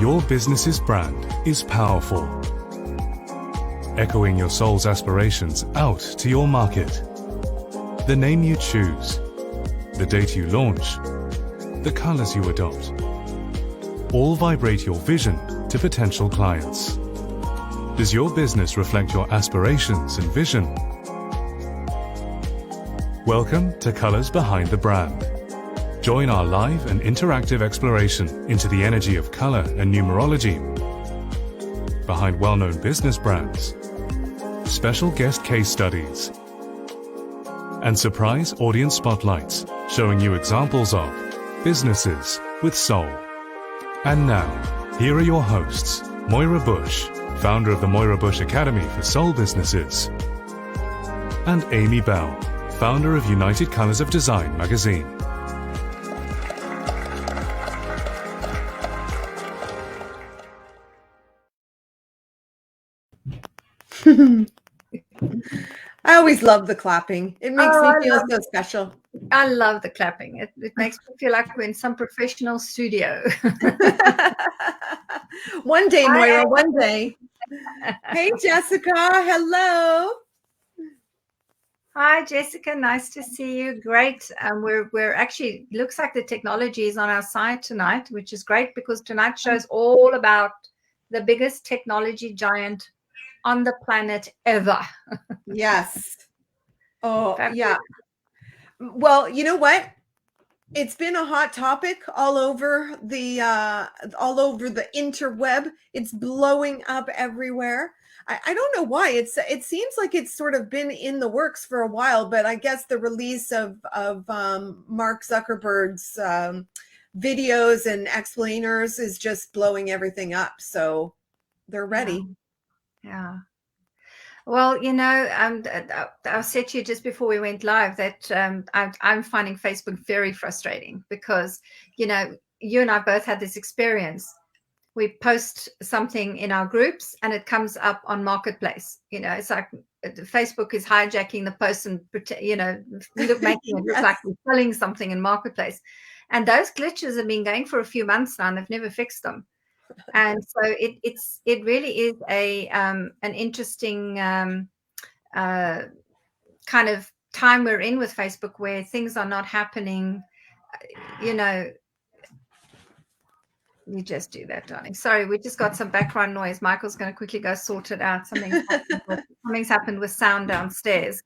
Your business's brand is powerful, echoing your soul's aspirations out to your market. The name you choose, the date you launch, the colors you adopt, all vibrate your vision to potential clients. Does your business reflect your aspirations and vision? Welcome to Colors Behind the Brand. Join our live and interactive exploration into the energy of color and numerology behind well-known business brands, special guest case studies, and surprise audience spotlights showing you examples of businesses with soul. And now, here are your hosts, Moira Bush, founder of the Moira Bush Academy for Soul Businesses, and Amy Bell, founder of United Colors of Design magazine. I always love the clapping. It makes me feel so special. I love the clapping. It makes me feel like we're in some professional studio. One day, Moira, one day. Hey, Jessica. Hello. Hi, Jessica. Nice to see you. Great. We're actually, looks like the technology is on our side tonight, which is great because tonight shows all about the biggest technology giant on the planet ever. Yes. Oh, yeah. Well, you know what? It's been a hot topic all over the interweb. It's blowing up everywhere. I don't know why. It seems like it's sort of been in the works for a while, but I guess the release of Mark Zuckerberg's videos and explainers is just blowing everything up. So they're ready. Yeah. Well, you know, I said to you just before we went live that I'm finding Facebook very frustrating because, you know, you and I both had this experience. We post something in our groups and it comes up on Marketplace. You know, it's like Facebook is hijacking the post and, you know, making it look like we're selling something in Marketplace. And those glitches have been going for a few months now and they've never fixed them. And so it really is an interesting kind of time we're in with Facebook where things are not happening. You know, you just do that, darling. Sorry, we just got some background noise. Michael's going to quickly go sort it out. Something's happened with sound downstairs.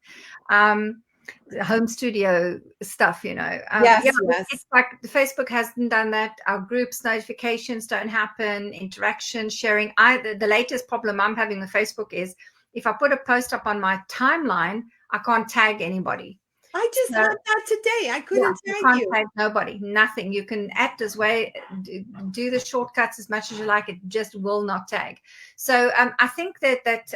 Home studio stuff, you know. Yes. It's like Facebook hasn't done that. Our groups notifications don't happen, interaction, sharing. The latest problem I'm having with Facebook is if I put a post up on my timeline, I can't tag anybody. I just had that today. I couldn't tag you. Tag nobody, nothing. You can act as way, do the shortcuts as much as you like. It just will not tag. So I think that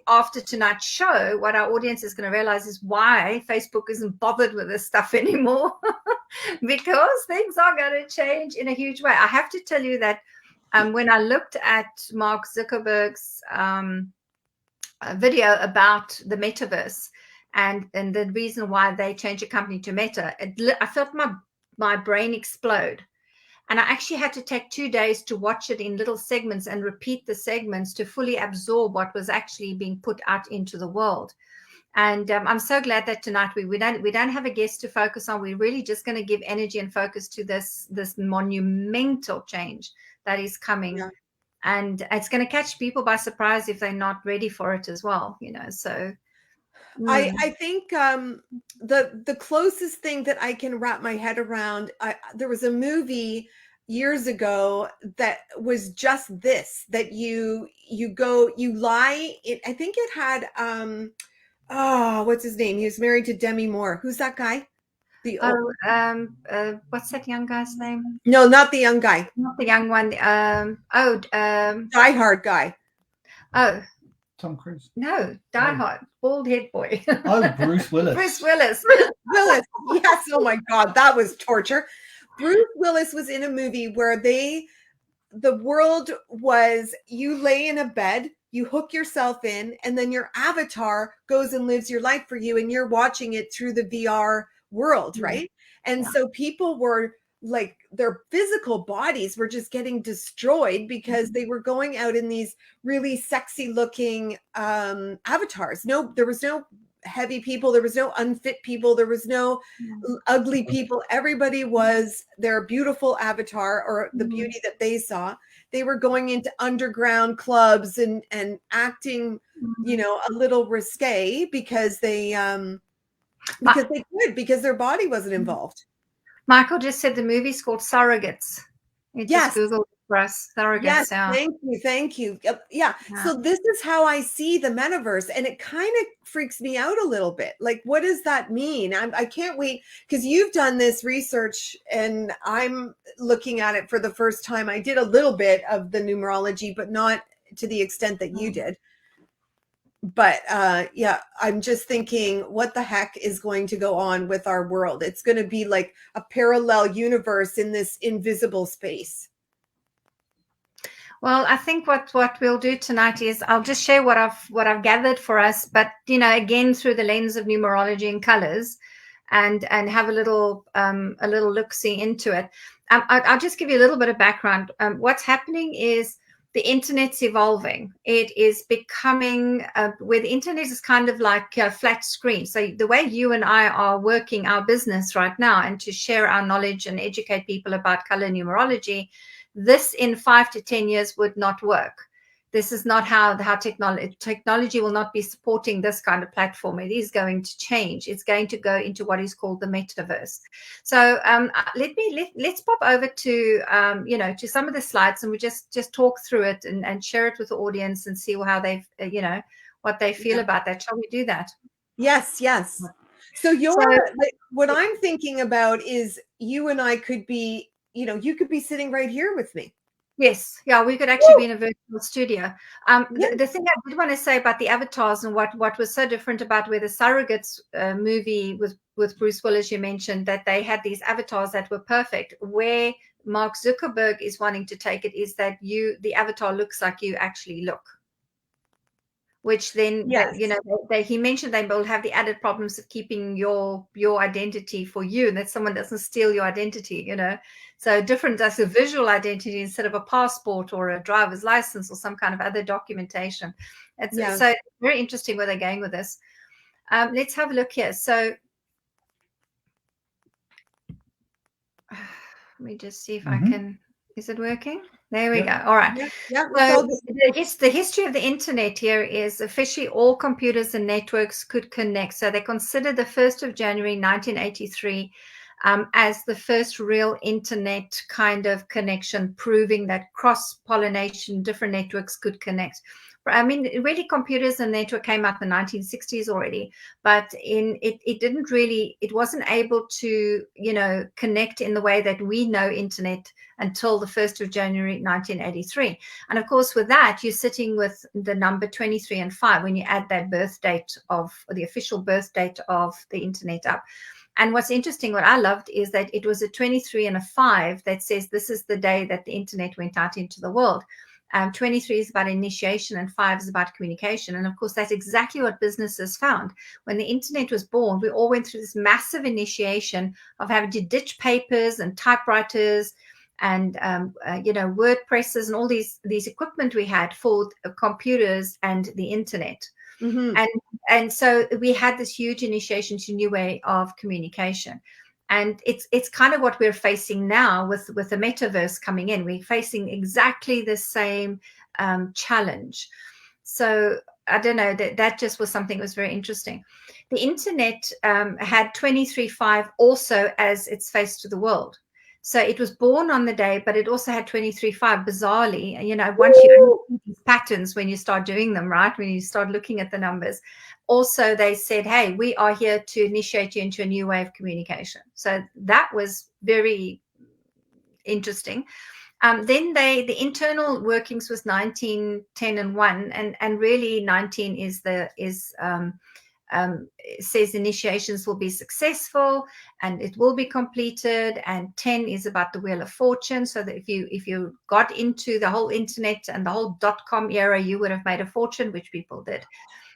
after tonight's show, what our audience is going to realize is why Facebook isn't bothered with this stuff anymore, because things are going to change in a huge way. I have to tell you that when I looked at Mark Zuckerberg's video about the metaverse, and the reason why they changed the company to Meta, I felt my brain explode. And I actually had to take 2 days to watch it in little segments and repeat the segments to fully absorb what was actually being put out into the world. And I'm so glad that tonight we don't have a guest to focus on. We're really just going to give energy and focus to this monumental change that is coming. Yeah. And it's going to catch people by surprise if they're not ready for it as well, you know, so... I think the closest thing that I can wrap my head around, there was a movie years ago that was just this, that you lie. I think it had, what's his name? He was married to Demi Moore. Who's that guy? What's that young guy's name? No, not the young guy. Not the young one. Die Hard guy. Oh. Tom Cruise. No, Die Hard, bald head boy. Oh, Bruce Willis. Bruce Willis. Yes. Oh my God, that was torture. Bruce Willis was in a movie where the world was, you lay in a bed, you hook yourself in, and then your avatar goes and lives your life for you, and you're watching it through the VR world, right? And so people were like their physical bodies were just getting destroyed because they were going out in these really sexy looking avatars. No, there was no heavy people, there was no unfit people, there was no ugly people. Everybody was their beautiful avatar, or the beauty that they saw. They were going into underground clubs and acting, you know, a little risque because they could, because their body wasn't involved. Michael just said the movie's called Surrogates. It Yes. just Googled for us. Surrogates. Yes, Yeah. thank you. Yeah. So this is how I see the metaverse, and it kind of freaks me out a little bit. Like, what does that mean? I can't wait, because you've done this research and I'm looking at it for the first time. I did a little bit of the numerology, but not to the extent that you did. But yeah, I'm just thinking, what the heck is going to go on with our world? It's going to be like a parallel universe in this invisible space. Well, I think what we'll do tonight is I'll just share what I've gathered for us, but you know, again through the lens of numerology and colors, and have a little look-see into it. I'll just give you a little bit of background. What's happening is the internet's evolving. It is becoming where the internet is kind of like a flat screen. So the way you and I are working our business right now, and to share our knowledge and educate people about color numerology, this in 5 to 10 years would not work. This is not how technology will not be supporting this kind of platform. It is going to change. It's going to go into what is called the metaverse. So let's pop over to to some of the slides, and we just talk through it and share it with the audience and see how they what they feel about that. Shall we do that? Yes. So what I'm thinking about is you and I could be, you could be sitting right here with me. Yes. Yeah, we could actually be in a virtual studio. The thing I did want to say about the avatars and what was so different about where the Surrogates movie with Bruce Willis, you mentioned that they had these avatars that were perfect. Where Mark Zuckerberg is wanting to take it is that the avatar looks like you actually look. Which then, he mentioned they will have the added problems of keeping your identity for you, and that someone doesn't steal your identity, So different as a visual identity instead of a passport or a driver's license or some kind of other documentation. So very interesting where they're going with this. Let's have a look here. So let me just see if I can. Is it working? There we go. All right. So the history of the internet here is officially all computers and networks could connect. So they consider the 1st of January 1983 as the first real internet kind of connection, proving that cross-pollination, different networks could connect. I mean, really, computers and network came out in the 1960s already, but it wasn't able to, connect in the way that we know internet until the 1st of January 1983. And of course, with that, you're sitting with the number 23 and 5 when you add that birth date of the official birth date of the internet up. And what's interesting, what I loved, is that it was a 23 and a 5 that says this is the day that the internet went out into the world. 23 is about initiation and 5 is about communication. And of course, that's exactly what businesses found. When the internet was born, we all went through this massive initiation of having to ditch papers and typewriters and, word presses and all these equipment we had for computers and the internet. Mm-hmm. And so we had this huge initiation to a new way of communication. And it's kind of what we're facing now with the metaverse coming in. We're facing exactly the same challenge. So I don't know, that just was something that was very interesting. The internet had 23.5 also as its face to the world. So it was born on the day, but it also had 23.5, bizarrely. Once you see these patterns when you start doing them, right, when you start looking at the numbers, also they said, hey, we are here to initiate you into a new way of communication. So that was very interesting. Then the internal workings was 19, 10, and 1, and really 19 says initiations will be successful and it will be completed, and 10 is about the Wheel of Fortune. So that if you got into the whole internet and the whole .com era, you would have made a fortune, which people did.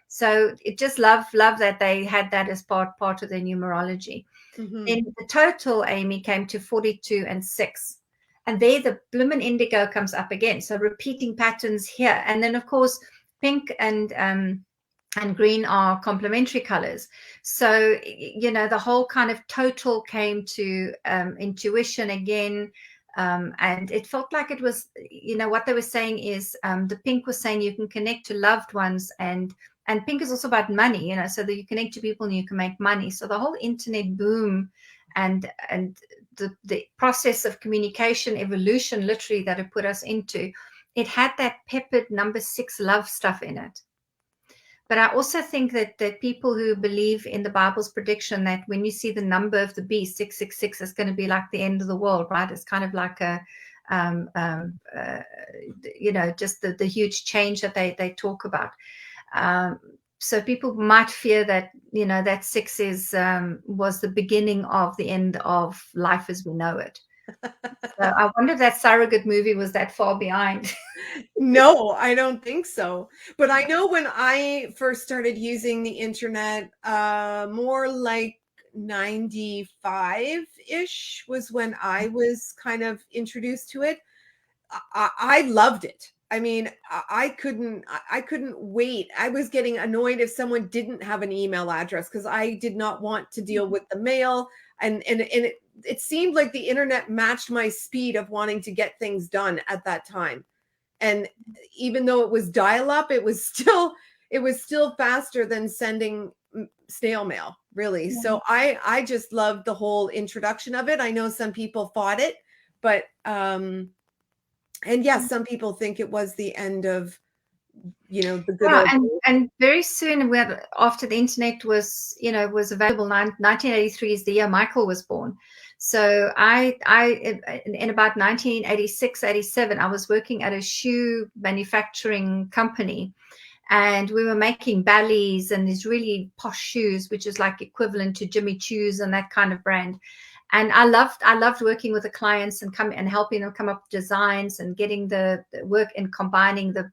So it just love that they had that as part of their numerology. Then the total, Amy, came to 42 and 6. And there the bloomin' indigo comes up again. So repeating patterns here. And then, of course, pink and green are complementary colors. So, the whole kind of total came to intuition again. And it felt like it was, what they were saying is the pink was saying you can connect to loved ones, and pink is also about money, so that you connect to people and you can make money. So the whole internet boom and the process of communication evolution, literally, that it put us into, it had that peppered number 6 love stuff in it. But I also think that people who believe in the Bible's prediction that when you see the number of the beast, 666, is going to be like the end of the world, right? It's kind of like just the huge change that they talk about. So people might fear that, that 6 was the beginning of the end of life as we know it. So I wonder if that surrogate movie was that far behind. No, I don't think so. But I know when I first started using the internet, more like 95-ish was when I was kind of introduced to it. I loved it. I mean, I couldn't wait. I was getting annoyed if someone didn't have an email address because I did not want to deal with the mail. And it seemed like the internet matched my speed of wanting to get things done at that time. And even though it was dial-up, it was still faster than sending snail mail, really. Yeah. So I just loved the whole introduction of it. I know some people fought it, but and yes, some people think it was the end of the good old days. And very soon, after the internet was available, 1983 is the year Michael was born. So I in about 1986, 87, I was working at a shoe manufacturing company, and we were making Bally's and these really posh shoes, which is like equivalent to Jimmy Choo's and that kind of brand. And I loved working with the clients and helping them come up with designs and getting the work and combining the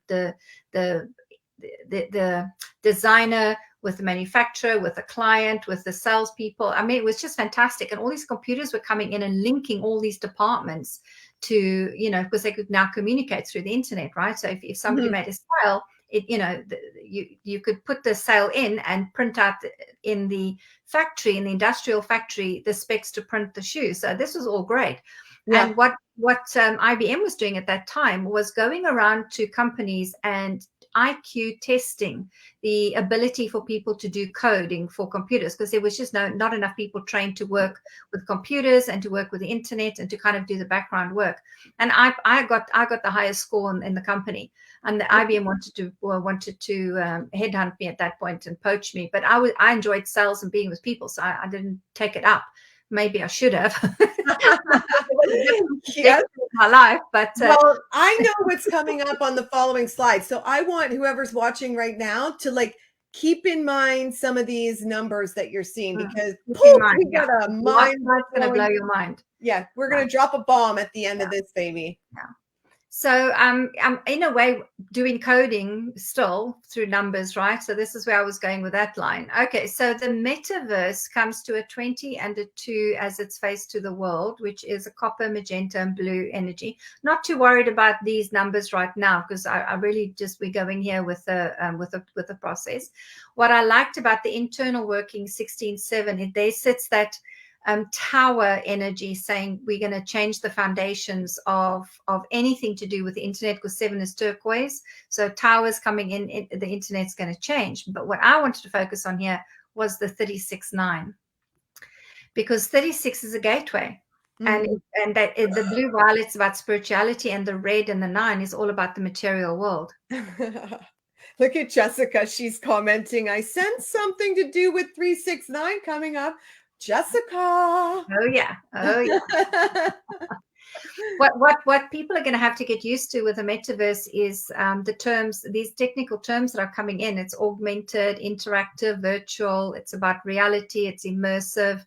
designer with the manufacturer, with the client, with the salespeople. I mean, it was just fantastic. And all these computers were coming in and linking all these departments to, because they could now communicate through the internet, right? So if somebody made a sale, you could put the sale in and print out in the factory, in the industrial factory, the specs to print the shoes. So this was all great. Yeah. And what IBM was doing at that time was going around to companies and IQ testing the ability for people to do coding for computers, because there was just not enough people trained to work with computers and to work with the internet and to kind of do the background work. And I got the highest score in the company, and the IBM wanted to headhunt me at that point and poach me. But I enjoyed sales and being with people, so I didn't take it up. Maybe I should have. Yes. My life, but well, I know what's coming up on the following slide. So I want whoever's watching right now to keep in mind some of these numbers that you're seeing, because we got a mind that's going to blow your mind. Yeah, we're going to drop a bomb at the end of this, baby. Yeah. So I'm in a way doing coding still through numbers, right? So this is where I was going with that line. Okay, so the metaverse comes to a 20 and a 2 as its face to the world, which is a copper, magenta, and blue energy. Not too worried about these numbers right now, because I really just, we're going here with the process. What I liked about the internal working 16-7, there sits that tower energy, saying we're going to change the foundations of anything to do with the internet, because 7 is turquoise. So towers coming in, the internet's going to change. But what I wanted to focus on here was the 36-9, because 36 is a gateway. And that the blue violet's about spirituality, and the red and the 9 is all about the material world. Look at Jessica. She's commenting, I sense something to do with 369 coming up. Jessica. Oh yeah. What people are going to have to get used to with the metaverse is the terms, these technical terms that are coming in. It's augmented, interactive, virtual. It's about reality. It's immersive,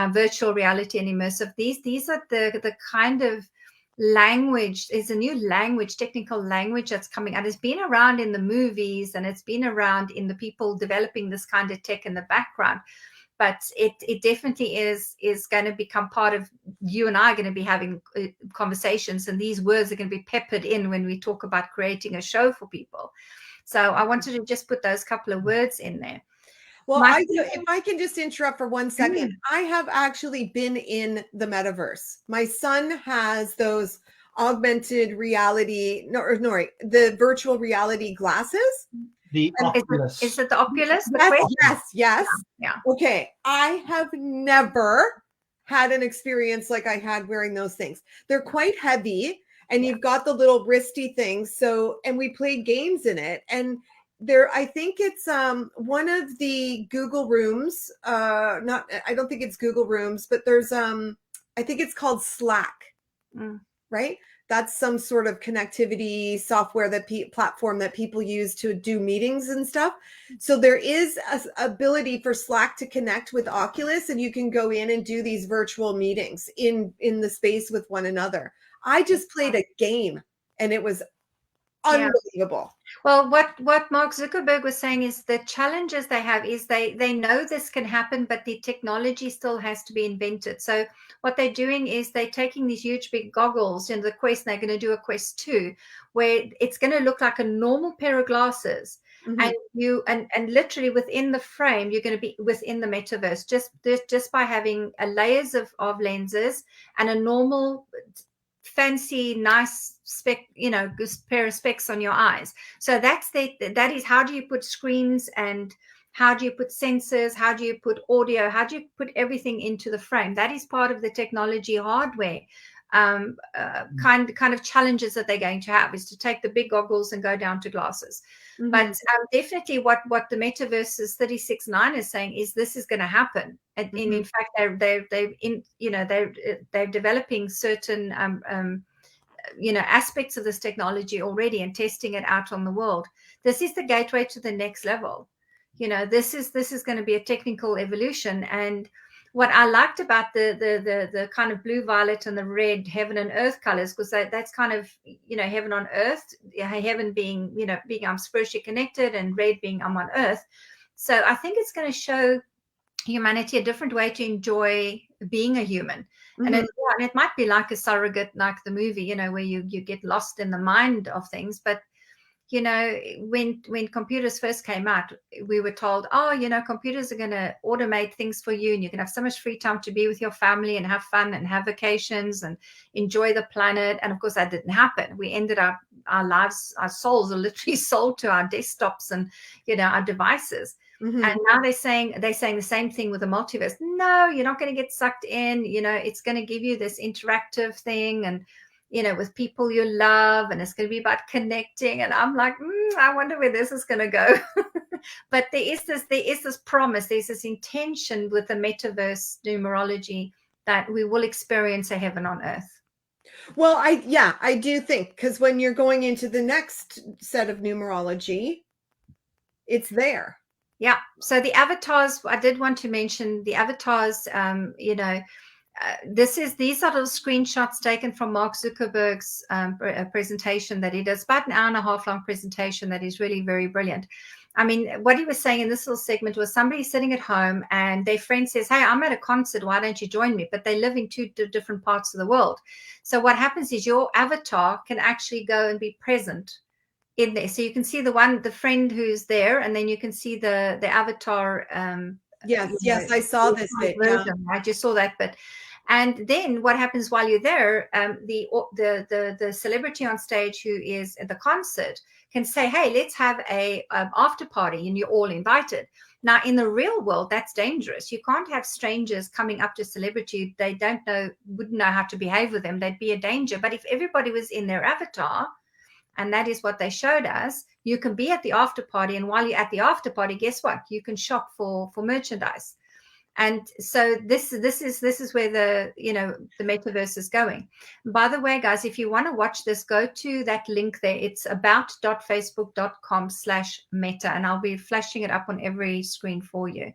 virtual reality and immersive. These are the kind of language. Is a new language, technical language that's coming out. It's been around in the movies, and it's been around in the people developing this kind of tech in the background. but it definitely is going to become part of, you and I are going to be having conversations, and these words are going to be peppered in when we talk about creating a show for people. So I wanted to just put those couple of words in there. Well, if I can just interrupt for 1 second, I have actually been in the metaverse. My son has those augmented reality, the virtual reality glasses. The Oculus. Is it the Oculus? Yes. Yeah. Okay. I have never had an experience like I had wearing those things. They're quite heavy, and you've got the little wristy things. So, and we played games in it, and I think it's one of the Google rooms. I don't think it's Google rooms, but there's I think it's called Slack. Right? That's some sort of connectivity software platform that people use to do meetings and stuff. So there is an ability for Slack to connect with Oculus, and you can go in and do these virtual meetings in the space with one another. I just played a game, and it was unbelievable. Well, what Mark Zuckerberg was saying is the challenges they have is they know this can happen, but the technology still has to be invented. So what they're doing is they're taking these huge big goggles in the Quest, and they're going to do a Quest 2, where it's going to look like a normal pair of glasses. And you and literally within the frame, you're going to be within the metaverse just by having layers of lenses and a normal fancy nice pair of specs on your eyes. So that is how do you put screens, and how do you put sensors, how do you put audio, how do you put everything into the frame? That is part of the technology hardware kind of challenges that they're going to have, is to take the big goggles and go down to glasses. But definitely what the Metaverse's 36.9 is saying is this is going to happen. And in fact, they're developing certain aspects of this technology already and testing it out on the world. This is the gateway to the next level. This is going to be a technical evolution. And what I liked about the kind of blue, violet, and the red heaven and earth colors, because that's kind of heaven on earth, heaven being being I'm spiritually connected, and red being I'm on earth. So I think it's going to show humanity a different way to enjoy being a human. And it might be like a surrogate, like the movie, where you get lost in the mind of things. But when computers first came out, we were told, computers are going to automate things for you, and you can have so much free time to be with your family and have fun and have vacations and enjoy the planet. And of course, that didn't happen. We ended up, our lives, our souls are literally sold to our desktops and our devices. And now they're saying the same thing with the multiverse. No, you're not going to get sucked in. It's going to give you this interactive thing, and with people you love, and it's going to be about connecting. And I'm like, I wonder where this is going to go. But there is this promise, there's this intention with the metaverse numerology that we will experience a heaven on earth. Well, I do think, because when you're going into the next set of numerology, it's there. Yeah. So the avatars, I did want to mention the avatars, these are little screenshots taken from Mark Zuckerberg's presentation that he does, about an hour and a half long presentation that is really very brilliant. I mean, what he was saying in this little segment was somebody sitting at home and their friend says, hey, I'm at a concert, why don't you join me? But they live in two different parts of the world. So what happens is your avatar can actually go and be present in there. So you can see the friend who's there, and then you can see the avatar. Yes, I saw this bit. I just saw that bit. And then what happens while you're there, the celebrity on stage who is at the concert can say, hey, let's have a after party, and you're all invited. Now, in the real world, that's dangerous. You can't have strangers coming up to celebrity. They wouldn't know how to behave with them. They'd be a danger. But if everybody was in their avatar, and that is what they showed us, you can be at the after party. And while you're at the after party, guess what? You can shop for merchandise. And so this is where the metaverse is going. And by the way, guys, if you want to watch this, go to that link there. It's about.facebook.com/meta, and I'll be flashing it up on every screen for you.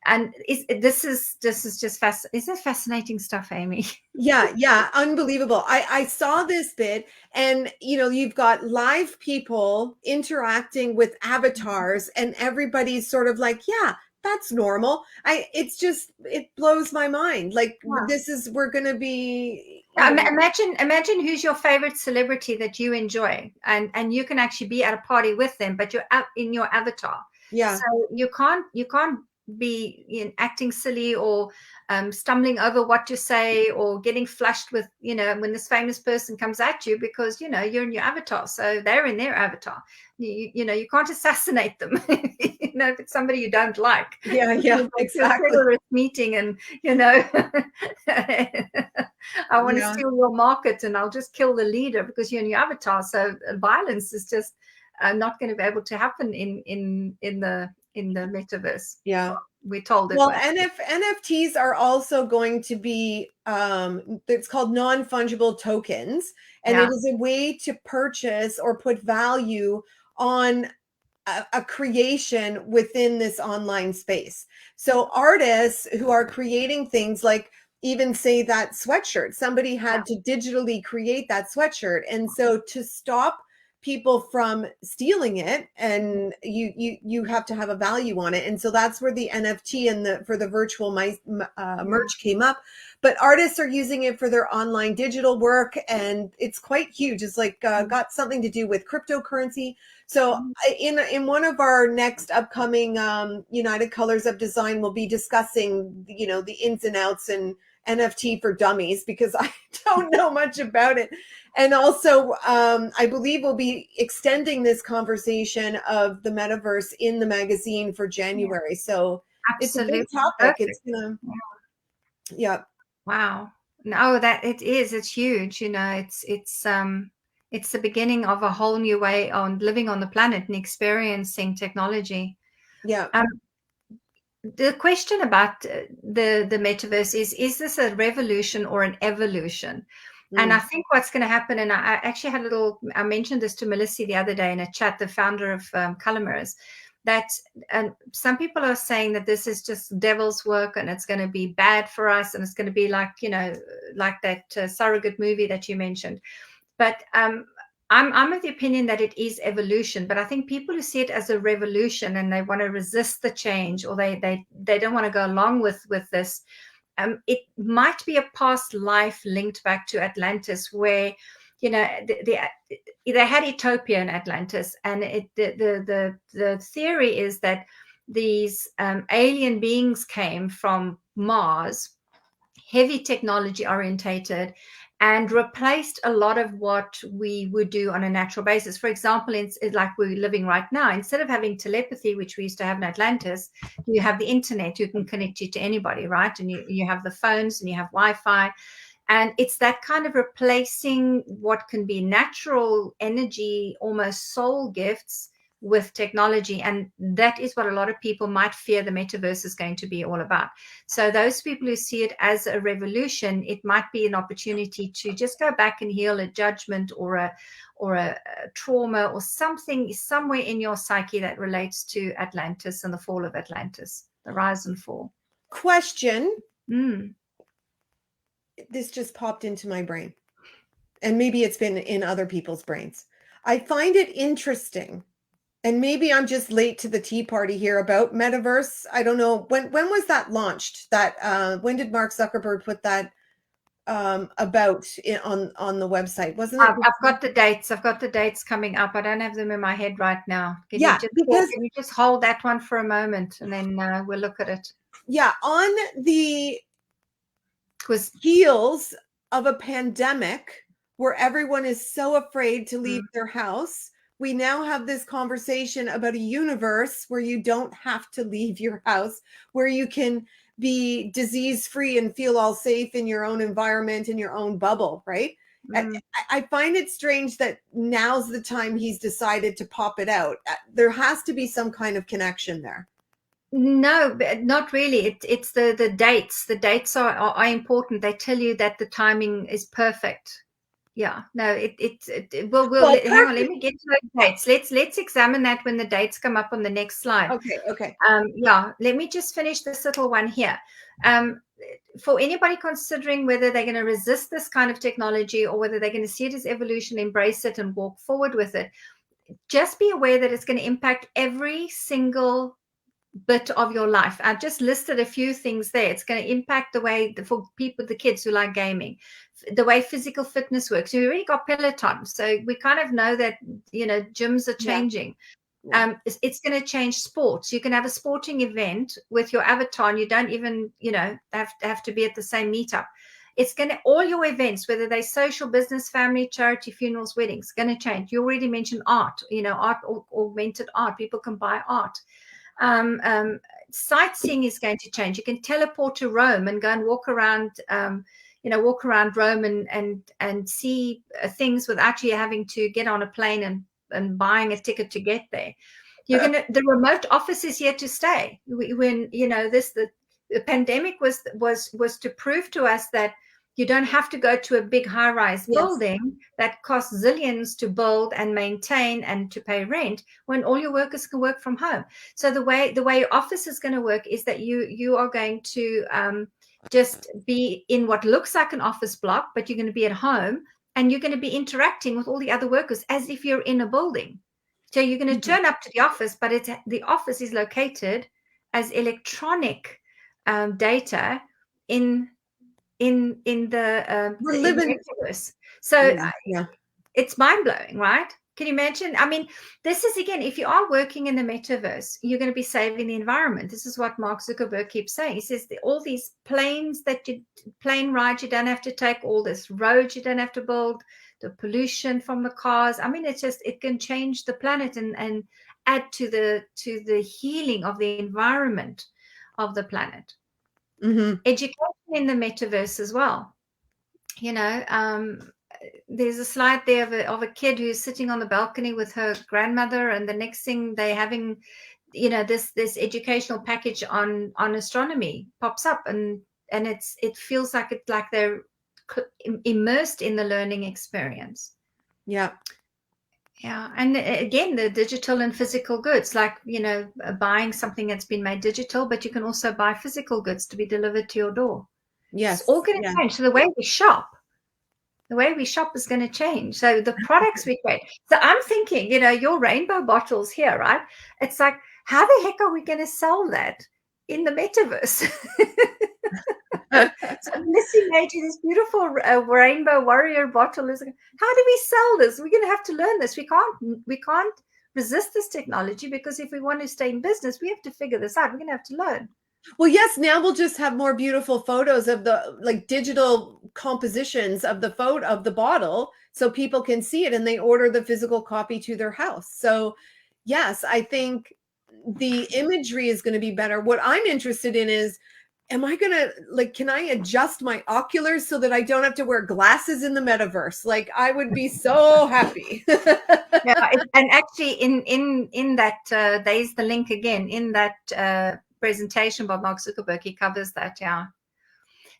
And this is just fascinating stuff, Amy. Yeah, unbelievable. I saw this bit, and you've got live people interacting with avatars, and everybody's sort of like, yeah, that's normal. It blows my mind. Like, Yeah. we're going to be, Imagine who's your favorite celebrity that you enjoy, and you can actually be at a party with them, but you're in your avatar. yeah. So you can't be acting silly or stumbling over what to say or getting flushed with, when this famous person comes at you, because you're in your avatar, so they're in their avatar. You can't assassinate them. If it's somebody you don't like. Yeah, exactly. A terrorist meeting, and I want to steal your market, and I'll just kill the leader because you're in your avatar. So violence is just not going to be able to happen in the metaverse. Yeah, we're told it. Well, NFTs are also going to be it's called non-fungible tokens, and it is a way to purchase or put value on a creation within this online space. So artists who are creating things, like even say that sweatshirt, somebody had to digitally create that sweatshirt, and so to stop people from stealing it, and you have to have a value on it, and so that's where the NFT and for the virtual merch came up. But artists are using it for their online digital work, and it's quite huge. It's like got something to do with cryptocurrency. So in one of our next upcoming United Colors of Design, we'll be discussing the ins and outs and NFT for dummies, because I don't know much about it. And also, I believe we'll be extending this conversation of the metaverse in the magazine for January. So absolutely, it's a big topic. It's gonna, Wow. No, that it is. It's huge. It's the beginning of a whole new way on living on the planet and experiencing technology. Yeah. The question about the metaverse is this a revolution or an evolution? And I think what's going to happen, and I actually I mentioned this to Melissa the other day in a chat, the founder of Colour Mirrors, that some people are saying that this is just devil's work and it's going to be bad for us, and it's going to be like, like that surrogate movie that you mentioned. But I'm of the opinion that it is evolution, but I think people who see it as a revolution and they want to resist the change, or they don't want to go along with this, it might be a past life linked back to Atlantis, where they had Utopia in Atlantis, and the theory is that these alien beings came from Mars, heavy technology orientated, and replaced a lot of what we would do on a natural basis. For example, it's like we're living right now. Instead of having telepathy, which we used to have in Atlantis, you have the internet who can connect you to anybody, right? And you have the phones and you have Wi-Fi. And it's that kind of replacing what can be natural energy, almost soul gifts, with technology. And that is what a lot of people might fear the metaverse is going to be all about. So those people who see it as a revolution, it might be an opportunity to just go back and heal a judgment or a trauma or something somewhere in your psyche that relates to Atlantis and the fall of Atlantis, the rise and fall. Question. This just popped into my brain, and maybe it's been in other people's brains. I find it interesting, and maybe I'm just late to the tea party here about metaverse. I don't know. When was that launched? When did Mark Zuckerberg put that about on the website? Wasn't it? I've got the dates. I've got the dates coming up. I don't have them in my head right now. Can you just hold that one for a moment, and then we'll look at it. Yeah, on the heels of a pandemic where everyone is so afraid to leave their house, we now have this conversation about a universe where you don't have to leave your house, where you can be disease-free and feel all safe in your own environment, in your own bubble, right? I find it strange that now's the time he's decided to pop it out. There has to be some kind of connection there. No, not really. It's the dates. The dates are important. They tell you that the timing is perfect. Yeah, no, we'll hang on, let me get to those dates. Let's examine that when the dates come up on the next slide. Okay. Yeah, let me just finish this little one here. For anybody considering whether they're going to resist this kind of technology or whether they're going to see it as evolution, embrace it, and walk forward with it, just be aware that it's going to impact every single bit of your life. I've just listed a few things there. It's going to impact the way for people, the kids who like gaming, the way physical fitness works. We already got Peloton, so we kind of know that, you know, gyms are changing. Yeah. It's going to change sports. You can have a sporting event with your avatar, and you don't even, you know, have to be at the same meetup. It's going to, all your events, whether they're social, business, family, charity, funerals, weddings, going to change. You already mentioned art, you know, art, augmented art. People can buy art. Sightseeing is going to change. You can teleport to Rome and go and walk around, you know, walk around Rome and see things without you having to get on a plane and buying a ticket to get there. You're gonna, the remote office is here to stay. When, you know, the pandemic was to prove to us that you don't have to go to a big high-rise building that costs zillions to build and maintain and to pay rent, when all your workers can work from home. So the way your office is going to work is that you are going to just be in what looks like an office block, but you're going to be at home, and you're going to be interacting with all the other workers as if you're in a building. So you're going to turn up to the office, but the office is located as electronic data in the We're living. metaverse. So it's mind-blowing, right? Can you imagine? I mean, this is, again, if you are working in the metaverse, you're going to be saving the environment. This is what Mark Zuckerberg keeps saying. He says all these plane rides you don't have to take, all this roads you don't have to build, the pollution from the cars. I mean, it's just, it can change the planet and add to the healing of the environment of the planet. Education in the metaverse as well. You know, there's a slide there of a kid who's sitting on the balcony with her grandmother, and the next thing they're having, you know, this educational package on astronomy pops up, and it feels like they're immersed in the learning experience. Yeah, and again, the digital and physical goods, like, you know, buying something that's been made digital, but you can also buy physical goods to be delivered to your door. It's all going to change. So the way we shop is going to change. So the products we create. So I'm thinking, you know, your rainbow bottles here, right? It's like, how the heck are we going to sell that in the metaverse? So Missy made you this beautiful rainbow warrior bottle. How do we sell this? We're going to have to learn this. We can't resist this technology, because if we want to stay in business, we have to figure this out. We're going to have to learn. Well, yes, now we'll just have more beautiful photos of the, like, digital compositions of the photo of the bottle, so people can see it and they order the physical copy to their house. So yes, I think the imagery is going to be better. What I'm interested in is, am I going to, like, can I adjust my oculars so that I don't have to wear glasses in the metaverse? Like, I would be so happy. And actually in that, there's the link again in that presentation by Mark Zuckerberg. He covers that.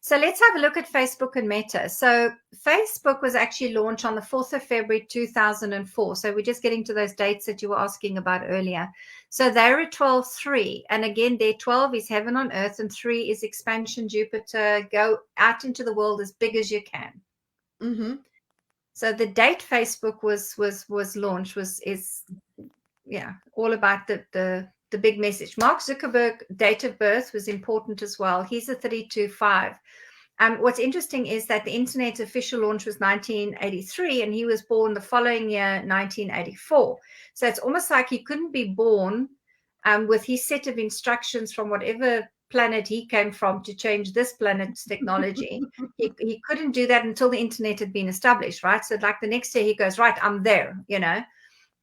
So let's have a look at Facebook and Meta. So Facebook was actually launched on the 4th of February 2004. So we're just getting to those dates that you were asking about earlier. So they're at 12.3. And again, their 12 is heaven on earth, and 3 is expansion, Jupiter, go out into the world as big as you can. So the date Facebook was launched is all about the big message. Mark Zuckerberg date of birth was important as well. He's a 32.5. What's interesting is that the internet's official launch was 1983, and he was born the following year, 1984. So it's almost like he couldn't be born with his set of instructions from whatever planet he came from to change this planet's technology. He couldn't do that until the internet had been established, right? So like the next year he goes, right, I'm there, you know.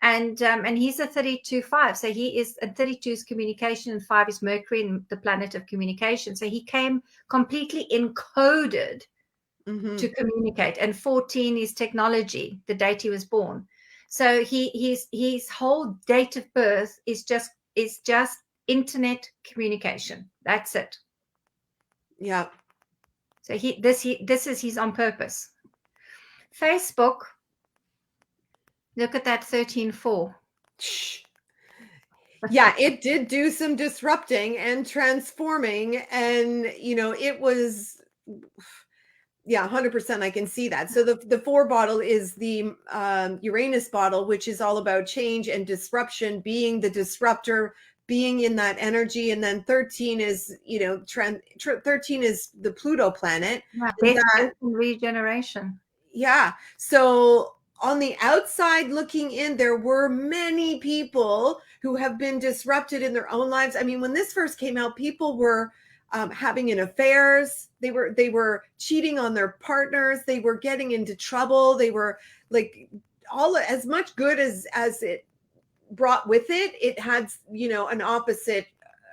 And he's a 32.5. So he is, and 32 is communication, and 5 is Mercury, and the planet of communication. So he came completely encoded to communicate. And 14 is technology, the date he was born. So his whole date of birth is just internet communication. That's it. Yeah. So this is he's on purpose. Facebook. Look at that 13.4. Yeah, it did do some disrupting and transforming, and you know, it was 100%. I can see that. So the 4 bottle is the Uranus bottle, which is all about change and disruption, being the disruptor, being in that energy. And then 13 is, 13 is the Pluto planet. Death and regeneration. Yeah. So on the outside looking in, there were many people who have been disrupted in their own lives. I mean, when this first came out, people were having affairs. They were cheating on their partners. They were getting into trouble. They were like, all as much good as it brought with it, it had, an opposite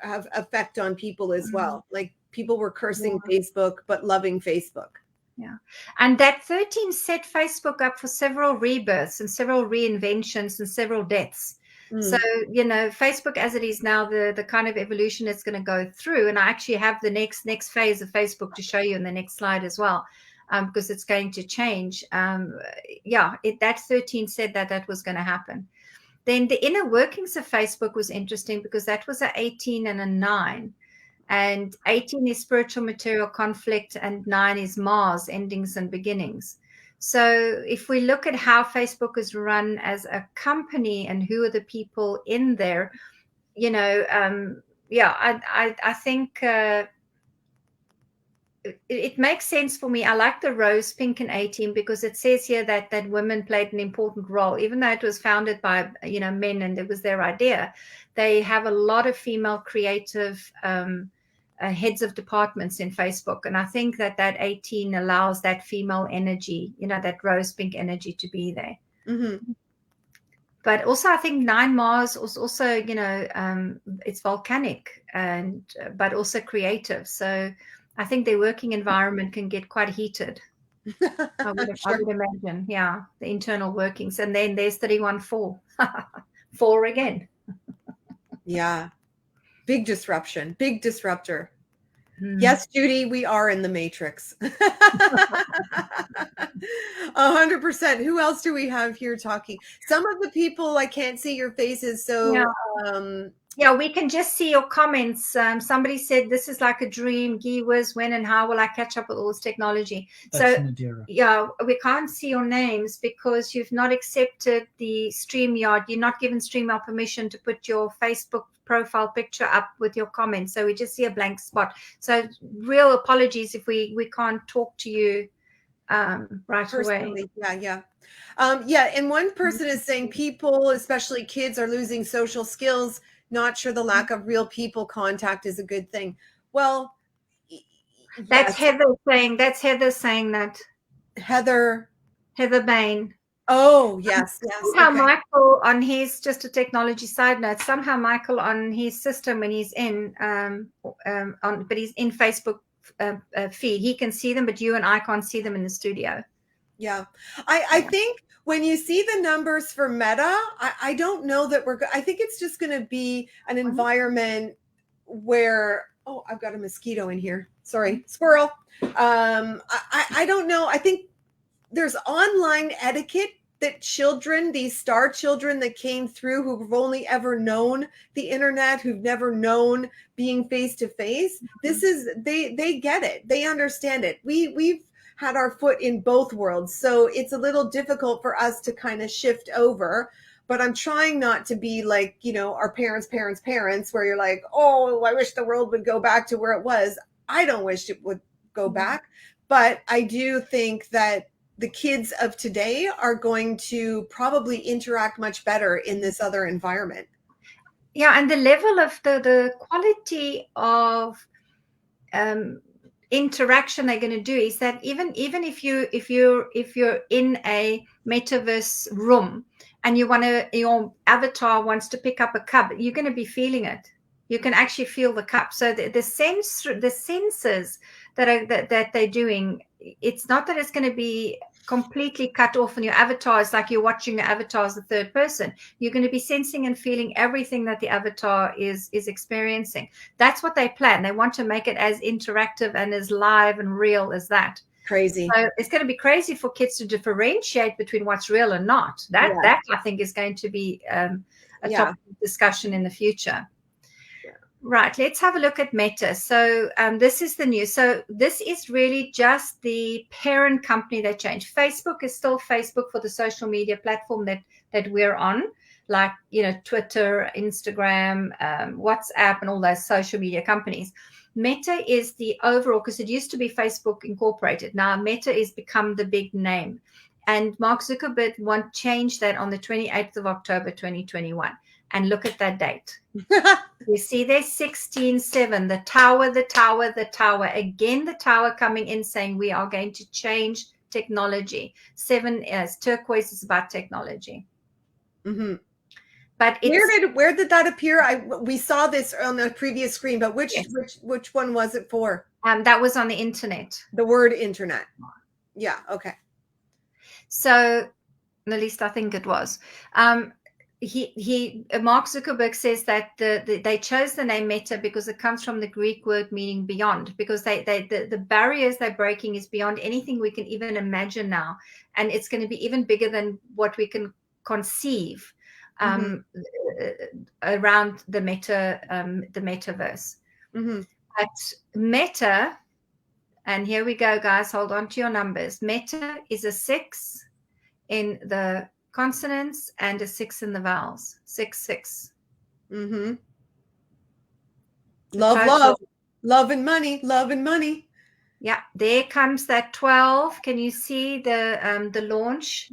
effect on people as well. Like people were cursing Facebook, but loving Facebook. Yeah. And that 13 set Facebook up for several rebirths and several reinventions and several deaths. So, Facebook as it is now, the kind of evolution it's going to go through. And I actually have the next phase of Facebook to show you in the next slide as well, because it's going to change. That 13 said that was going to happen. Then the inner workings of Facebook was interesting because that was an 18 and a 9. And 18 is spiritual material conflict and 9 is Mars, endings and beginnings. So if we look at how Facebook is run as a company and who are the people in there, I think it makes sense for me. I like the rose, pink, and 18 because it says here that women played an important role, even though it was founded by men and it was their idea. They have a lot of female creative heads of departments in Facebook, and I think that 18 allows that female energy, that rose pink energy to be there. Mm-hmm. But also, I think 9 Mars was also, it's volcanic but also creative. So I think their working environment can get quite heated. I would imagine, the internal workings. And then there's 31-4, 4 again. Yeah, big disruption, big disruptor. Yes, Judy, we are in the matrix. 100%. Who else do we have here talking? Some of the people, I can't see your faces, so we can just see your comments. Somebody said this is like a dream. Gee whiz, when and how will I catch up with all this technology? That's so Nadira. We can't see your names because you've not accepted the StreamYard. You're not given StreamYard permission to put your Facebook profile picture up with your comments. So we just see a blank spot. So real apologies if we can't talk to you right personally. away. And one person is saying people, especially kids, are losing social skills. Not sure the lack of real people contact is a good thing. Well, that's Heather saying. That's Heather saying that. Heather Bain. Oh, yes. Somehow Michael on his, just a technology side note, somehow Michael on his system when he's in, but he's in Facebook feed, he can see them, but you and I can't see them in the studio. Yeah. I think when you see the numbers for Meta, I don't know that I think it's just going to be an environment where, I've got a mosquito in here. Sorry, squirrel. I don't know. I think there's online etiquette that children, these star children that came through who've only ever known the internet, who've never known being face to face, this is, they get it. They understand it. We've had our foot in both worlds. So it's a little difficult for us to kind of shift over, but I'm trying not to be like, our parents, where you're like, oh, I wish the world would go back to where it was. I don't wish it would go back, but I do think that the kids of today are going to probably interact much better in this other environment. Yeah, and the level of the quality of interaction they're going to do is that even if you're in a metaverse room and your avatar wants to pick up a cup, you're going to be feeling it. You can actually feel the cup. So the sensors that they're doing, it's not that it's going to be completely cut off and your avatar is like you're watching your avatar as the third person. You're going to be sensing and feeling everything that the avatar is experiencing. That's what they plan. They want to make it as interactive and as live and real as that. Crazy. So it's going to be crazy for kids to differentiate between what's real and not. That I think is going to be a topic of discussion in the future. Right, let's have a look at Meta. So this is the news. So this is really just the parent company that changed. Facebook is still Facebook for the social media platform that we're on, like, you know, Twitter, Instagram, WhatsApp, and all those social media companies. Meta is the overall, because it used to be Facebook Incorporated. Now Meta is become the big name. And Mark Zuckerberg want change that on the 28th of October, 2021. And look at that date. You see there's 16:7, the tower, the tower, the tower. Again, the tower coming in saying we are going to change technology. 7 as turquoise is about technology. Mm-hmm. But where did that appear? We saw this on the previous screen, but which one was it for? That was on the internet. The word internet. Yeah. Okay. So at least I think it was. Mark Zuckerberg says that they chose the name Meta because it comes from the Greek word meaning beyond, because the barriers they're breaking is beyond anything we can even imagine now, and it's going to be even bigger than what we can conceive around the metaverse. Mm-hmm. But Meta, and here we go, guys, hold on to your numbers. Meta is a 6 in the consonants and a 6 in the vowels. 6, 6. Mm-hmm. Love and money. Love and money. Yeah, there comes that 12. Can you see the launch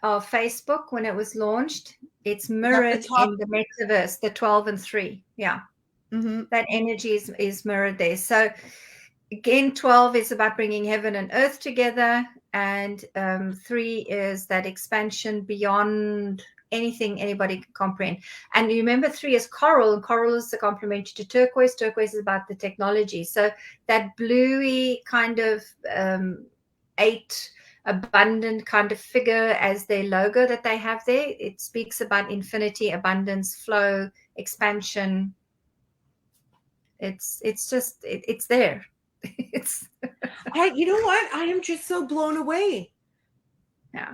of Facebook when it was launched? It's mirrored in the metaverse, the 12 and 3. Yeah. Mm-hmm. That energy is mirrored there. So again, 12 is about bringing heaven and earth together, and 3 is that expansion beyond anything anybody can comprehend. And you remember 3 is coral, and coral is the complementary to turquoise. Turquoise is about the technology. So that bluey kind of 8 abundant kind of figure as their logo that they have there, it speaks about infinity, abundance, flow, expansion. It's just it's there. It's you know what? I am just so blown away. Yeah.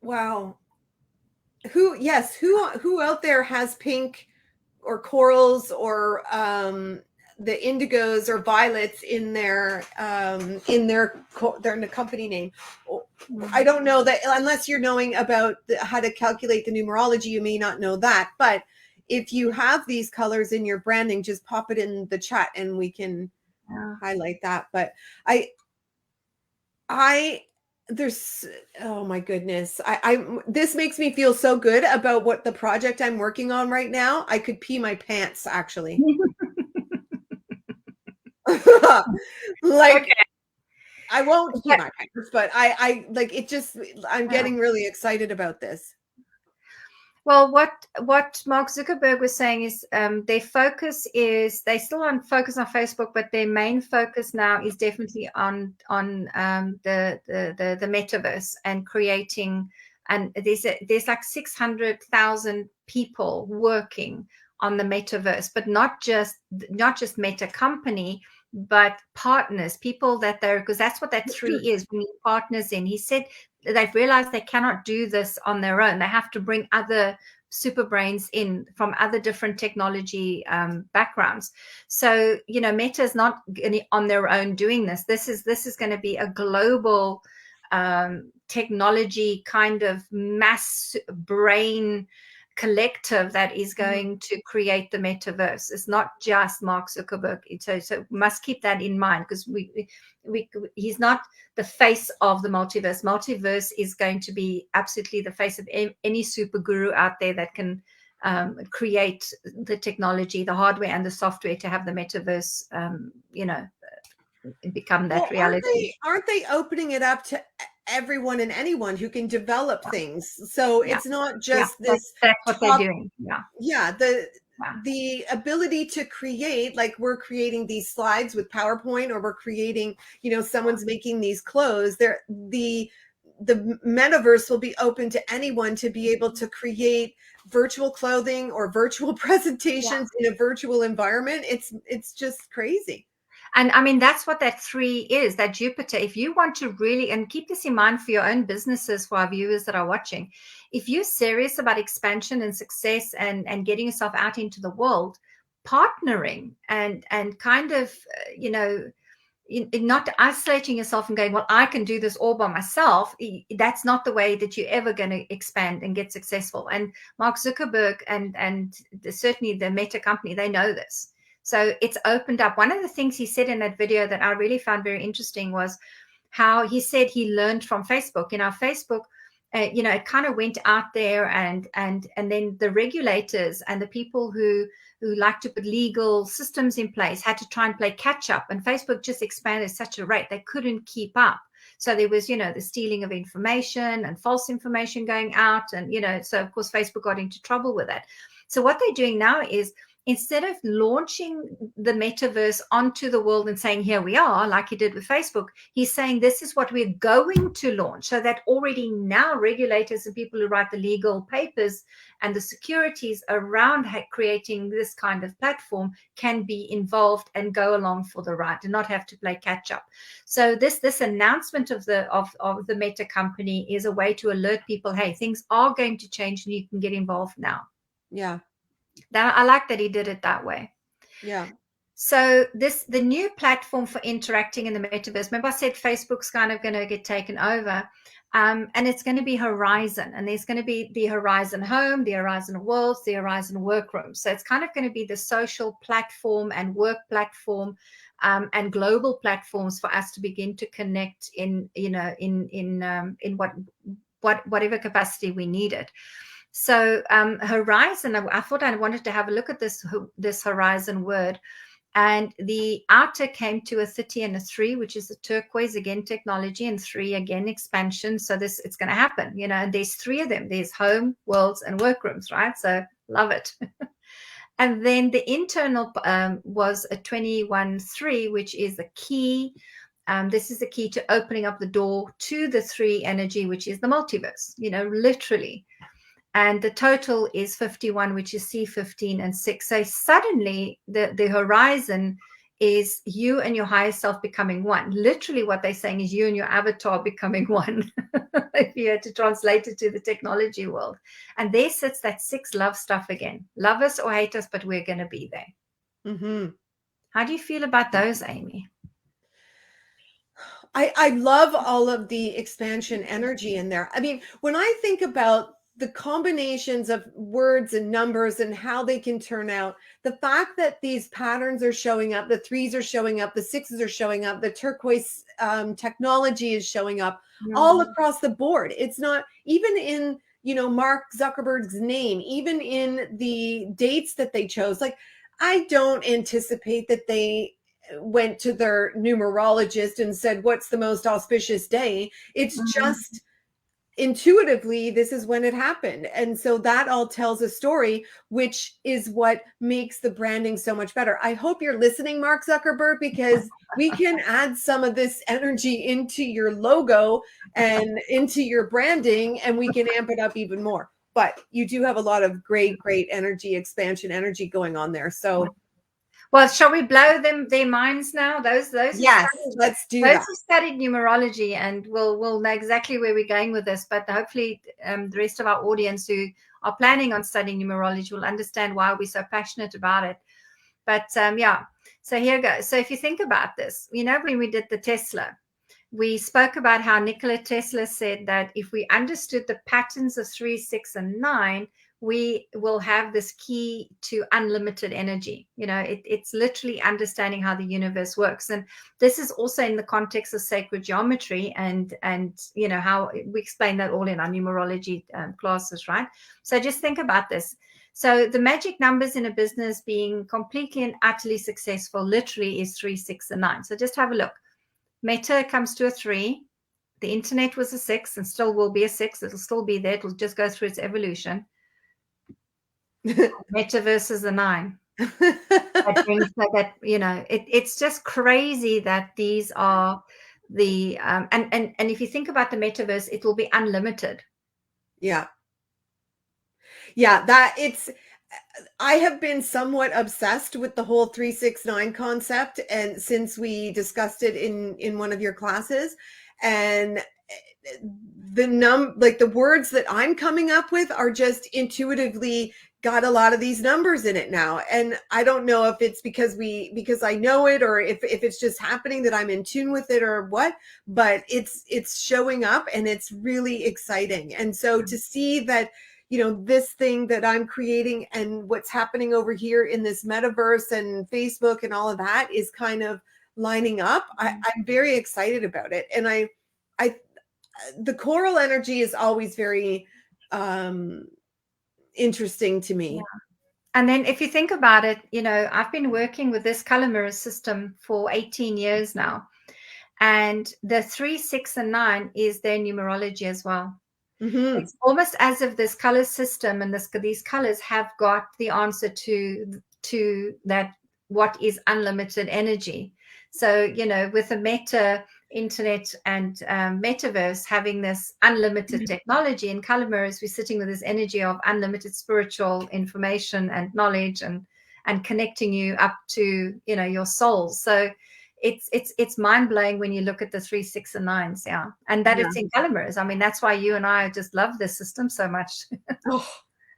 Wow. Who out there has pink or corals or the indigos or violets in their company name? I don't know that, unless you're knowing about how to calculate the numerology, you may not know that. But if you have these colors in your branding, just pop it in the chat and we can highlight that. But there's, oh my goodness. This makes me feel so good about what the project I'm working on right now. I could pee my pants, actually. Like, okay. I won't pee my pants, but I like it. Just, I'm getting really excited about this. Well, what Mark Zuckerberg was saying is their focus is, they still on focus on Facebook, but their main focus now is definitely on the metaverse and creating. And there's like 600,000 people working on the metaverse, but not just Meta company, but partners, people that they're, because that's what that 3 is, bringing partners in. He said they've realized they cannot do this on their own. They have to bring other super brains in from other different technology backgrounds. So, you know, Meta is not on their own doing this. This is going to be a global technology kind of mass brain collective that is going to create the metaverse. It's not just Mark Zuckerberg. So must keep that in mind, because he's not the face of the multiverse. Multiverse is going to be absolutely the face of any super guru out there that can create the technology, the hardware and the software to have the metaverse, become that reality. Aren't they opening it up to everyone and anyone who can develop things? So it's not just this. That's what they're doing. The ability to create, like we're creating these slides with PowerPoint, or we're creating, someone's making these clothes. The metaverse will be open to anyone to be able to create virtual clothing or virtual presentations in a virtual environment. It's just crazy. And I mean, that's what that 3 is, that Jupiter. If you want to really, and keep this in mind for your own businesses, for our viewers that are watching, if you're serious about expansion and success and getting yourself out into the world, partnering and kind of, not isolating yourself and going, well, I can do this all by myself. That's not the way that you're ever going to expand and get successful. And Mark Zuckerberg and certainly the Meta company, they know this. So it's opened up. One of the things he said in that video that I really found very interesting was how he said he learned from Facebook. In our Facebook, it kind of went out there, and then the regulators and the people who like to put legal systems in place had to try and play catch up, and Facebook just expanded at such a rate they couldn't keep up. So there was, the stealing of information and false information going out, and so of course Facebook got into trouble with that. So what they're doing now is, instead of launching the metaverse onto the world and saying, here we are, like he did with Facebook, he's saying this is what we're going to launch, so that already now regulators and people who write the legal papers and the securities around creating this kind of platform can be involved and go along for the ride and not have to play catch up. So this announcement of the Meta company is a way to alert people, hey, things are going to change and you can get involved now. Yeah. I like that he did it that way. Yeah. So the new platform for interacting in the metaverse, remember I said Facebook's kind of going to get taken over, and it's going to be Horizon, and there's going to be the Horizon Home, the Horizon Worlds, the Horizon Workroom. So it's kind of going to be the social platform and work platform, and global platforms for us to begin to connect in whatever capacity we need it. So Horizon, I thought I wanted to have a look at this Horizon word, and the outer came to a 30 and a 3, which is a turquoise, again technology, and 3 again expansion. So it's going to happen, and there's 3 of them. There's home, worlds, and workrooms, right? So love it. And then the internal was a 21-3, which is the key. This is the key to opening up the door to the 3 energy, which is the multiverse, literally. And the total is 51, which is C15 and 6. So suddenly the horizon is you and your higher self becoming one. Literally what they're saying is you and your avatar becoming one, if you had to translate it to the technology world. And there sits that 6 love stuff again. Love us or hate us, but we're going to be there. Mm-hmm. How do you feel about those, Amy? I love all of the expansion energy in there. I mean, when I think about the combinations of words and numbers and how they can turn out, the fact that these patterns are showing up, the 3s are showing up, the 6s are showing up, the turquoise technology is showing up all across the board. It's not even in, Mark Zuckerberg's name, even in the dates that they chose. Like, I don't anticipate that they went to their numerologist and said, what's the most auspicious day? It's just intuitively, this is when it happened. And so that all tells a story, which is what makes the branding so much better. I hope you're listening, Mark Zuckerberg, because we can add some of this energy into your logo and into your branding, and we can amp it up even more. But you do have a lot of great energy, expansion energy going on there. So well, shall we blow their minds now? Those yes, let's do that. Those who studied numerology, and we'll know exactly where we're going with this. But hopefully, the rest of our audience who are planning on studying numerology will understand why we're so passionate about it. But yeah, so here goes. So if you think about this, when we did the Tesla, we spoke about how Nikola Tesla said that if we understood the patterns of 3, 6, and 9, we will have this key to unlimited energy. It's literally understanding how the universe works. And this is also in the context of sacred geometry and how we explain that all in our numerology classes, right? So just think about this. So the magic numbers in a business being completely and utterly successful literally is 3, 6, and 9. So just have a look. Meta comes to a 3. The internet was a 6 and still will be a 6. It'll still be there. It'll just go through its evolution. Metaverse is a 9. That brings that it's just crazy that these are the and if you think about the metaverse, it will be unlimited. Yeah, that I have been somewhat obsessed with the whole 369 concept, and since we discussed it in one of your classes, and the words that I'm coming up with are just intuitively got a lot of these numbers in it now. And I don't know if it's because I know it, or if it's just happening that I'm in tune with it or what, but it's showing up and it's really exciting. And so to see that, this thing that I'm creating and what's happening over here in this metaverse and Facebook and all of that is kind of lining up. I'm very excited about it. And I the choral energy is always very interesting to me. Yeah. And then if you think about it, I've been working with this color mirror system for 18 years now. And the 3, 6, and 9 is their numerology as well. Mm-hmm. It's almost as if this color system and these colors have got the answer to that, what is unlimited energy. So, with the meta internet and metaverse having this unlimited technology, in color mirrors, we're sitting with this energy of unlimited spiritual information and knowledge and connecting you up to, your soul. So it's mind-blowing when you look at the 3, 6, and 9s, and that it's in color mirrors. I mean, that's why you and I just love this system so much.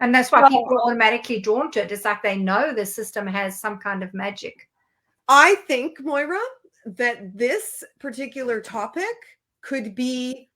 And that's why people are automatically drawn to it. It's like they know the system has some kind of magic. I think, Moira, that this particular topic could be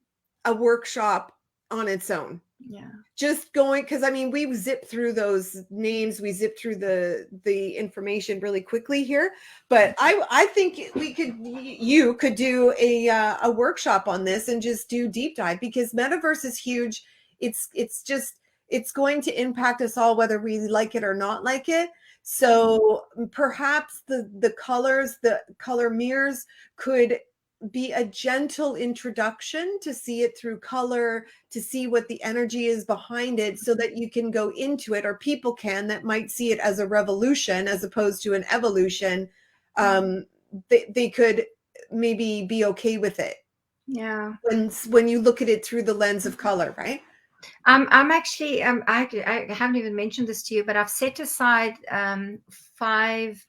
a workshop on its own. Yeah. Just going, because I mean, we zip through those names, we zip through the information really quickly here, but I think you could do a workshop on this and just do deep dive, because metaverse is huge. It's going to impact us all, whether we like it or not like it. So perhaps the colors, the color mirrors could be a gentle introduction to see it through color, to see what the energy is behind it, so that you can go into it, or people can that might see it as a revolution as opposed to an evolution. They could maybe be okay with it. Yeah. When you look at it through the lens of color, right? I'm actually, I haven't even mentioned this to you, but I've set aside 5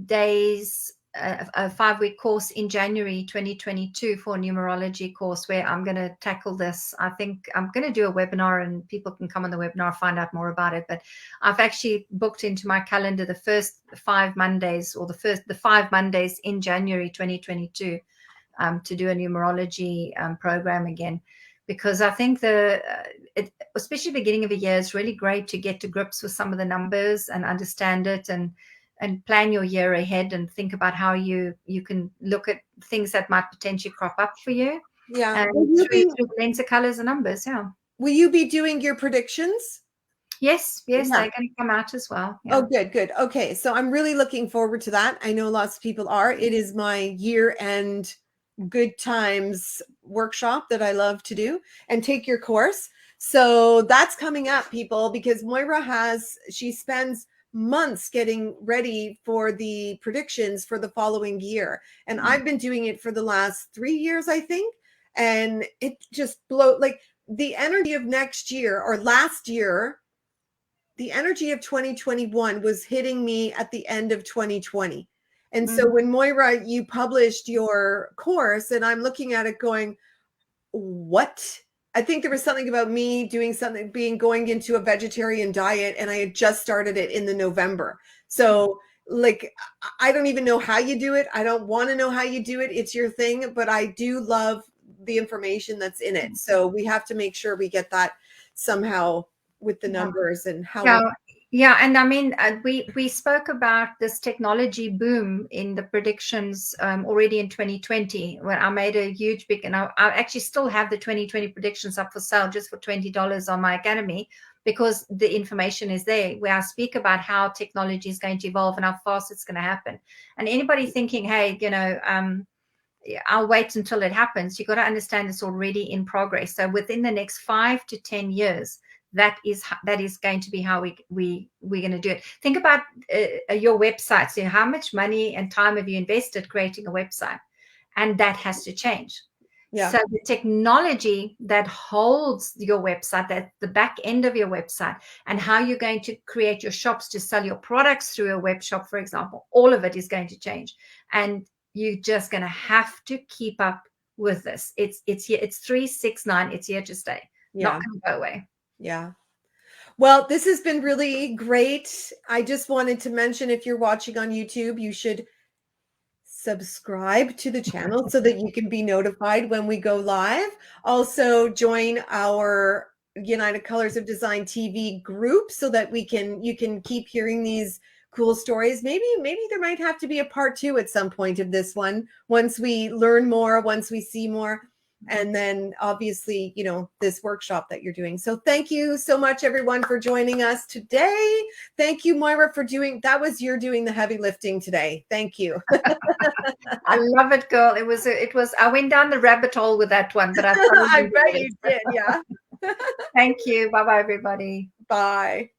days, a 5-week course in January 2022 for a numerology course where I'm going to tackle this. I think I'm going to do a webinar and people can come on the webinar, find out more about it. But I've actually booked into my calendar the first 5 Mondays, or the 5 Mondays in January 2022 to do a numerology program again. Because I think especially the beginning of a year, is really great to get to grips with some of the numbers and understand it, and plan your year ahead and think about how you can look at things that might potentially crop up for you. Yeah. And through the lens of colors and numbers. Yeah. Will you be doing your predictions? Yes, they're going to come out as well. Yeah. Oh, good. Okay. So I'm really looking forward to that. I know lots of people are. It is my year-end good times workshop that I love to do, and take your course. So that's coming up, people, because Moira she spends months getting ready for the predictions for the following year. And I've been doing it for the last 3 years, I think. And it just like the energy of next year, or last year, the energy of 2021 was hitting me at the end of 2020. And so when Moira, you published your course, and I'm looking at it going, what? I think there was something about me doing something, going into a vegetarian diet, and I had just started it in the November. So like, I don't even know how you do it. I don't want to know how you do it. It's your thing, but I do love the information that's in it. So we have to make sure we get that somehow with the numbers and how. Yeah, and I mean, we spoke about this technology boom in the predictions already in 2020, when I made a huge and I actually still have the 2020 predictions up for sale just for $20 on my academy, because the information is there, where I speak about how technology is going to evolve and how fast it's going to happen. And anybody thinking, hey, I'll wait until it happens, you got to understand it's already in progress. So within the next 5 to 10 years, that is going to be how we're going to do it. Think about your website. So how much money and time have you invested creating a website? And that has to change. Yeah. So the technology that holds your website, that the back end of your website, and how you're going to create your shops to sell your products through a web shop, for example, all of it is going to change. And you're just going to have to keep up with this. It's here. It's 369. It's here to stay. Yeah. Not going to go away. Yeah. Well, this has been really great. I just wanted to mention, if you're watching on YouTube, you should subscribe to the channel so that you can be notified when we go live. Also join our United Colors of Design TV group so that you can keep hearing these cool stories. Maybe there might have to be a part 2 at some point of this one, once we learn more, once we see more. And then obviously, this workshop that you're doing. So thank you so much, everyone, for joining us today. Thank you, Moira, for doing the heavy lifting today. Thank you. I love it, girl. It was, I went down the rabbit hole with that one, but I bet you did. Yeah. Thank you. Bye-bye, everybody. Bye.